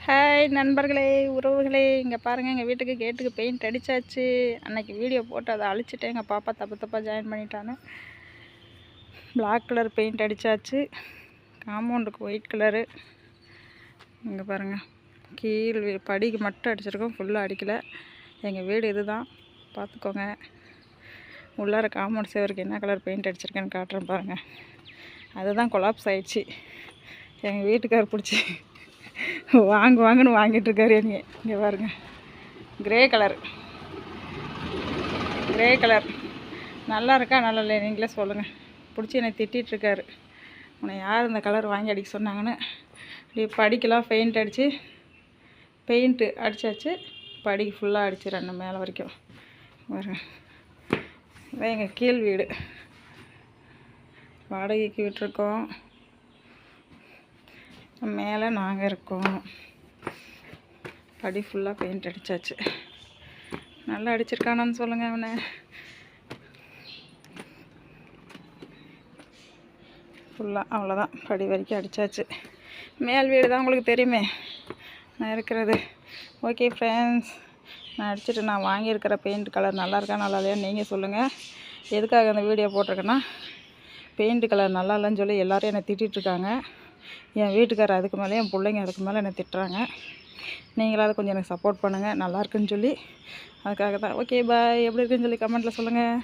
Hi நண்பர்களே, உறவுகளே, இங்கே பாருங்கள். எங்கள் வீட்டுக்கு கேட்டுக்கு பெயிண்ட் அடித்தாச்சு. அன்றைக்கி வீடியோ போட்டு அதை அழிச்சிட்டேன். எங்கள் பாப்பா தப்பாக ஜாயின் பண்ணிட்டான்னு. பிளாக் கலர் பெயிண்ட் அடித்தாச்சு. காம்பவுண்டுக்கு ஒயிட் கலரு. இங்கே பாருங்கள், கீழ் படிக்கு மட்டும் அடிச்சிருக்கோம், ஃபுல்லாக அடிக்கலை. எங்கள் வீடு இது தான், பார்த்துக்கோங்க. உள்ளார காம்பவுண்ட் சேவருக்கு என்ன கலர் பெயிண்ட் அடிச்சிருக்கேன்னு காட்டுறேன் பாருங்கள். அதுதான் கொலாப்ஸ் ஆயிடுச்சு. எங்கள் வீட்டுக்கார் பிடிச்சி வாங்குன்னு வாங்கிட்டுருக்காரு என்னைய. இங்கே பாருங்க, கிரே கலர் நல்லா இருக்கா நல்லா இல்லை நீங்களே சொல்லுங்கள். பிடிச்சி என்னை திட்டிகிட்ருக்காரு. உன்னை யார் இந்த கலர் வாங்கி அடிக்க சொன்னாங்கன்னு. இப்படி படிக்கலாம் பெயிண்ட்டு அடித்தாச்சு. படிக்கு ஃபுல்லாக அடிச்சிடணும் மேலே வரைக்கும். பாருங்க, இதான் எங்கள் கீழ் வீடு, வாடகைக்கு விட்டுருக்கோம். மேலே நாங்கள் இருக்கோம். படி ஃபுல்லாக பெயிண்ட் அடித்தாச்சு. நல்லா அடிச்சிருக்கானான்னு சொல்லுங்கள் அவனை. ஃபுல்லாக அவ்வளோதான், படி வரைக்கும் அடித்தாச்சு. மேல் வீடு தான் உங்களுக்கு தெரியுமே நான் இருக்கிறது. ஓகே ஃப்ரெண்ட்ஸ், நான் அடிச்சுட்டு நான் வாங்கியிருக்கிற பெயிண்ட் கலர் நல்லா இருக்கா நல்லா இல்லையான்னு நீங்கள் சொல்லுங்கள். எதுக்காக அந்த வீடியோ போட்டிருக்கேன்னா, பெயிண்ட் கலர் நல்லா இல்லைன்னு சொல்லி எல்லோரும் என்னை திட்டிகிட்ருக்காங்க. என் வீட்டுக்காரர் அதுக்கு மேலே, என் பிள்ளைங்க அதுக்கு மேலே என்னை திட்டுறாங்க. நீங்களாவது கொஞ்சம் எனக்கு சப்போர்ட் பண்ணுங்கள், நல்லா இருக்குன்னு சொல்லி. அதுக்காக தான். Okay bye. எப்படி இருக்குன்னு சொல்லி கமெண்ட்டில் சொல்லுங்கள்.